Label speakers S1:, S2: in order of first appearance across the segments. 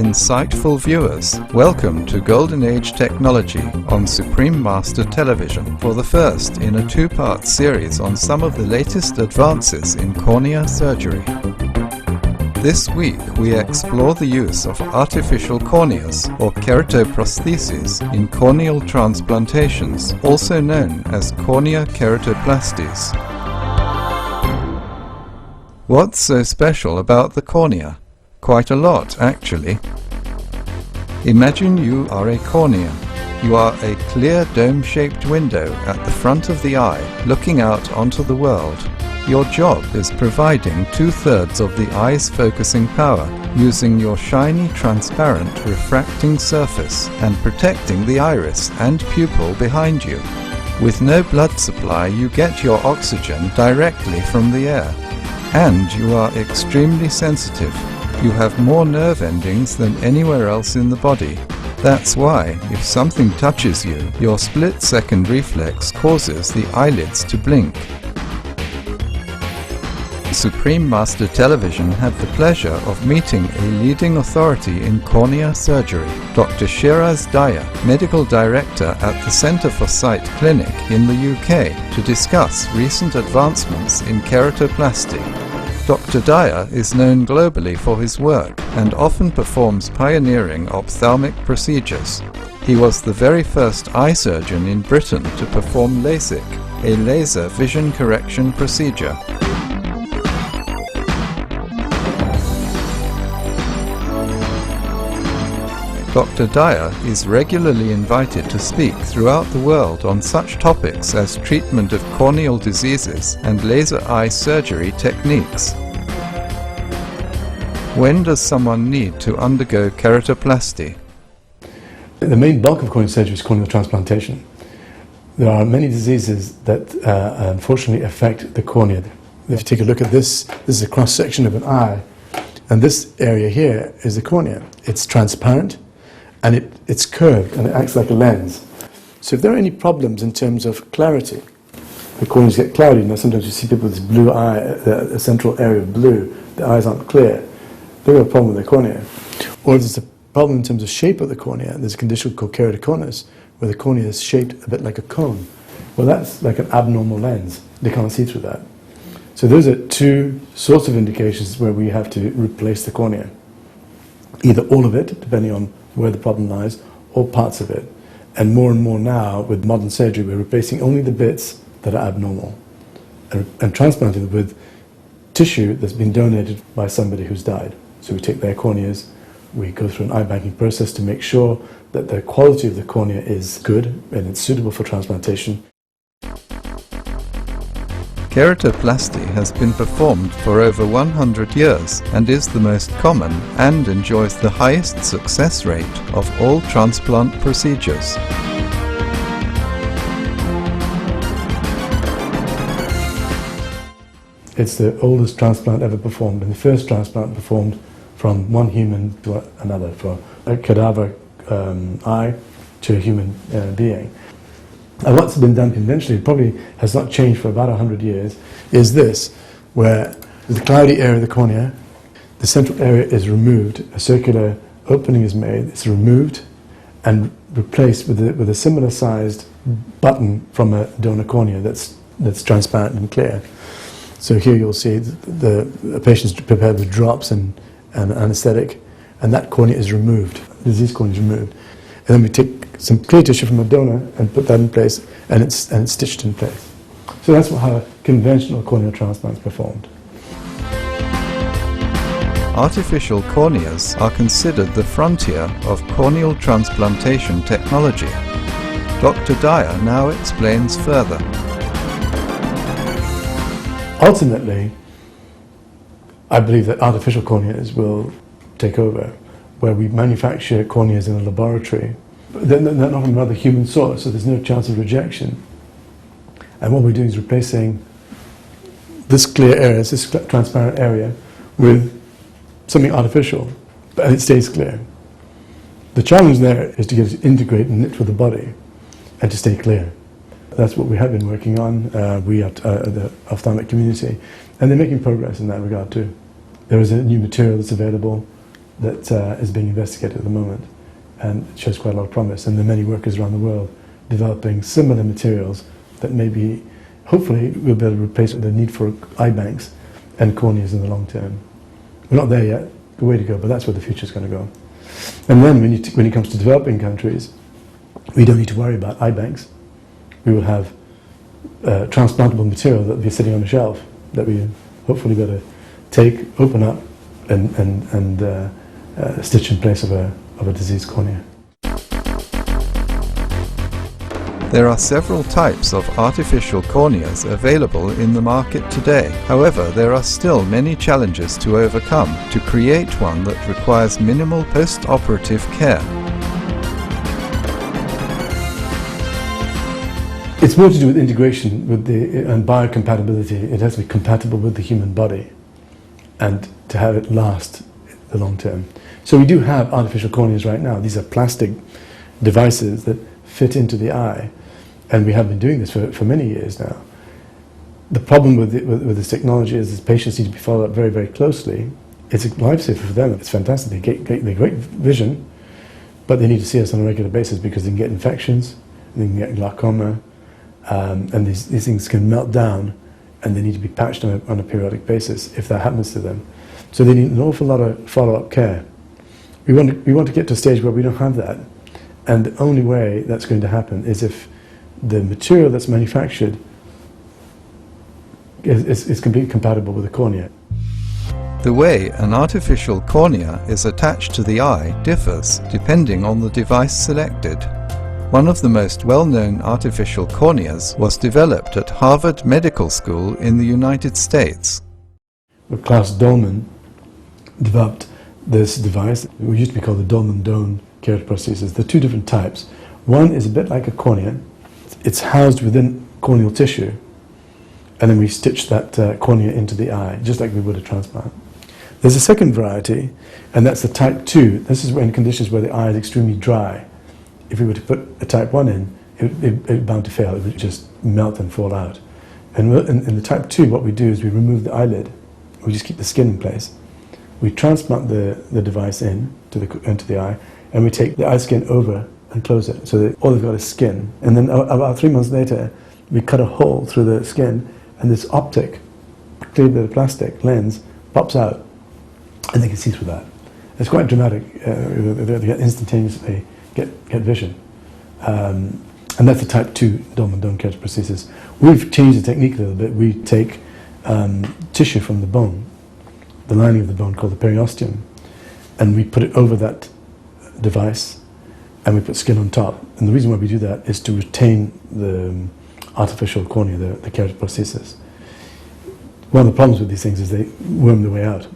S1: insightful viewers, welcome to Golden Age Technology on Supreme Master Television for the first in a two-part series on some of the latest advances in cornea surgery. This week we explore the use of artificial corneas or keratoprostheses in corneal transplantations, also known as cornea keratoplasties. What's so special about the cornea? Quite a lot, actually. Imagine you are a cornea. You are a clear dome-shaped window at the front of the eye, looking out onto the world. Your job is providing 2/3 of the eye's focusing power, using your shiny, transparent, refracting surface and protecting the iris and pupil behind you. With no blood supply, you get your oxygen directly from the air. And you are extremely sensitive. You have more nerve endings than anywhere else in the body. That's why, if something touches you, your split-second reflex causes the eyelids to blink. Supreme Master Television had the pleasure of meeting a leading authority in cornea surgery, Dr. Shiraz Daya, Medical Director at the Centre for Sight Clinic in the UK, to discuss recent advancements in keratoplasty. Dr. Daya is known globally for his work and often performs pioneering ophthalmic procedures. He was the very first eye surgeon in Britain to perform LASIK, a laser vision correction procedure. Dr. Daya is regularly invited to speak throughout the world on such topics as treatment of corneal diseases and laser eye surgery techniques. When does someone need to undergo keratoplasty?
S2: The main bulk of corneal surgery is corneal transplantation. There are many diseases that unfortunately affect the cornea. If you take a look at this is a cross-section of an eye, and this area here is the cornea. It's transparent, and it's curved and it acts like a lens. So if there are any problems in terms of clarity, the corneas get cloudy. Now sometimes you see people with this blue eye, a central area of blue, the eyes aren't clear. They've got a problem with the cornea. Or if there's a problem in terms of shape of the cornea, there's a condition called keratoconus, where the cornea is shaped a bit like a cone. Well, that's like an abnormal lens. They can't see through that. So those are two sorts of indications where we have to replace the cornea. Either all of it, depending on where the problem lies, or parts of it. And more now, with modern surgery, we're replacing only the bits that are abnormal and transplanting them with tissue that's been donated by somebody who's died. So we take their corneas, we go through an eye banking process to make sure that the quality of the cornea is good and it's suitable for transplantation.
S1: Keratoplasty has been performed for over 100 years and is the most common and enjoys the highest success rate of all transplant procedures.
S2: It's the oldest transplant ever performed, and the first transplant performed from one human to another, for a cadaver eye to a human being. And what's been done conventionally, probably has not changed for about 100 years, is this, where the cloudy area of the cornea, the central area is removed, a circular opening is made, it's removed and replaced with a similar sized button from a donor cornea that's transparent and clear. So here you'll see the patient's prepared with drops and anesthetic, and that cornea is removed, the disease cornea is removed. And then we take some clear tissue from a donor and put that in place, and it's stitched in place. So that's how a conventional corneal transplant is performed.
S1: Artificial corneas are considered the frontier of corneal transplantation technology. Dr. Daya now explains further.
S2: Ultimately, I believe that artificial corneas will take over, where we manufacture corneas in a laboratory. But they're not from another human source, so there's no chance of rejection. And what we're doing is replacing this clear area, this transparent area, with something artificial, and it stays clear. The challenge there is to get it to integrate and knit with the body, and to stay clear. That's what we have been working on, we at the ophthalmic community, and they're making progress in that regard too. There is a new material that's available that is being investigated at the moment, and it shows quite a lot of promise. And there are many workers around the world developing similar materials that maybe, hopefully, will be able to replace the need for eye banks and corneas in the long term. We're not there yet, a way to go, but that's where the future is going to go. And then when it comes to developing countries, we don't need to worry about eye banks. We will have transplantable material that will be sitting on a shelf that we hopefully be able to take, open up, and stitch in place of a diseased cornea.
S1: There are several types of artificial corneas available in the market today. However, there are still many challenges to overcome to create one that requires minimal post-operative care.
S2: It's more to do with integration with and biocompatibility. It has to be compatible with the human body and to have it last the long term. So we do have artificial corneas right now. These are plastic devices that fit into the eye, and we have been doing this for many years now. The problem with this technology is that patients need to be followed up very, very closely. It's a lifesaver for them. It's fantastic. They get great vision, but they need to see us on a regular basis because they can get infections, they can get glaucoma, and these things can melt down, and they need to be patched on a periodic basis if that happens to them. So they need an awful lot of follow-up care. We want to get to a stage where we don't have that, and the only way that's going to happen is if the material that's manufactured is completely compatible with the cornea.
S1: The way an artificial cornea is attached to the eye differs depending on the device selected. One of the most well-known artificial corneas was developed at Harvard Medical School in the United States.
S2: Klaus Dolman developed this device. It used to be called the Dolman-Dohn keratoprosthesis. There are two different types. One is a bit like a cornea. It's housed within corneal tissue, and then we stitch that cornea into the eye, just like we would a transplant. There's a second variety, and that's the type 2. This is in conditions where the eye is extremely dry. If we were to put a type 1 in, it would be bound to fail. It would just melt and fall out. And in the type 2, what we do is we remove the eyelid. We just keep the skin in place. We transplant the device into the eye, and we take the eye skin over and close it, so that all they've got is skin. And then about 3 months later, we cut a hole through the skin, and this optic, clear bit of plastic lens, pops out, and they can see through that. It's quite dramatic. They get instantaneously get vision. And that's the type 2 Dolman-Dohn keratoprosthesis. We've changed the technique a little bit. We take tissue from the bone, the lining of the bone called the periosteum, and we put it over that device, and we put skin on top. And the reason why we do that is to retain the artificial cornea, the keratoprosthesis. One of the problems with these things is they worm their way out.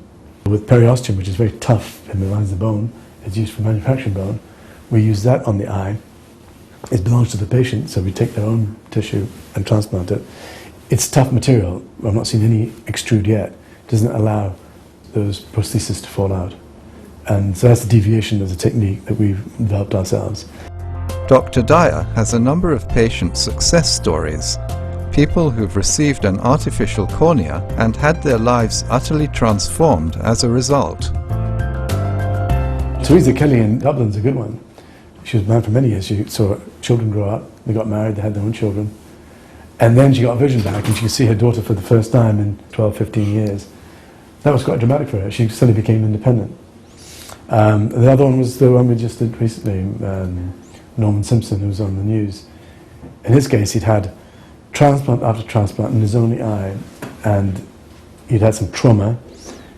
S2: With periosteum, which is very tough and the lines of the bone, it's used for manufacturing bone. We use that on the eye. It belongs to the patient, so we take their own tissue and transplant it. It's tough material. I've not seen any extrude yet. It doesn't allow those prostheses to fall out. And so that's the deviation of the technique that we've developed ourselves.
S1: Dr. Dyer has a number of patient success stories. People who've received an artificial cornea and had their lives utterly transformed as a result.
S2: Teresa Kelly in Dublin's a good one. She was married for many years. She saw children grow up. They got married, they had their own children. And then she got vision back, and she could see her daughter for the first time in 12, 15 years. That was quite dramatic for her. She suddenly became independent. The other one was the one we just did recently, Norman Simpson, who was on the news. In his case, he'd had transplant after transplant in his only eye, and he'd had some trauma.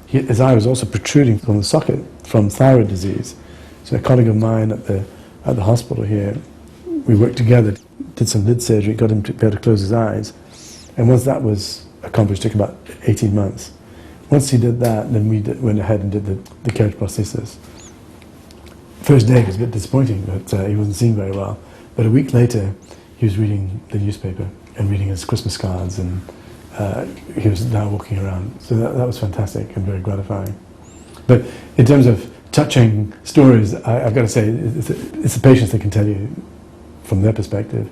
S2: His eye was also protruding from the socket from thyroid disease. So a colleague of mine at the hospital here, we worked together, did some lid surgery, got him to be able to close his eyes. And once that was accomplished, it took about 18 months. Once he did that, then we went ahead and did the keratoprosthesis. First day was a bit disappointing, but he wasn't seeing very well. But a week later, he was reading the newspaper and reading his Christmas cards, and he was now walking around. So that was fantastic and very gratifying. But in terms of touching stories, I've got to say, it's the patients that can tell you from their perspective.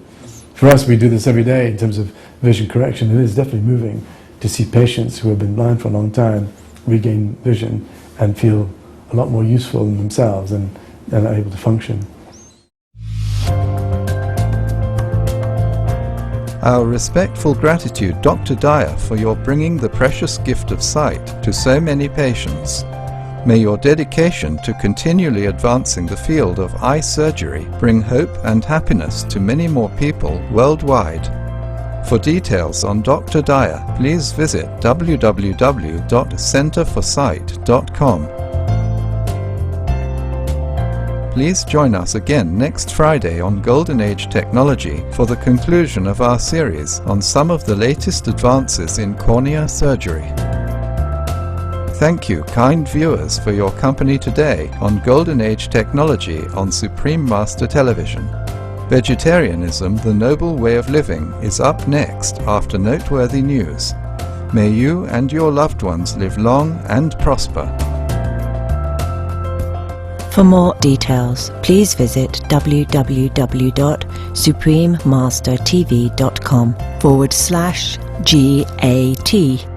S2: For us, we do this every day in terms of vision correction. It is definitely moving to see patients who have been blind for a long time regain vision and feel a lot more useful in themselves and are able to function.
S1: Our respectful gratitude, Dr. Dyer, for your bringing the precious gift of sight to so many patients. May your dedication to continually advancing the field of eye surgery bring hope and happiness to many more people worldwide. For details on Dr. Dyer, please visit www.centerforsight.com. Please join us again next Friday on Golden Age Technology for the conclusion of our series on some of the latest advances in cornea surgery. Thank you, kind viewers, for your company today on Golden Age Technology on Supreme Master Television. Vegetarianism, the Noble Way of Living, is up next after noteworthy news. May you and your loved ones live long and prosper.
S3: For more details, please visit www.suprememastertv.com/GAT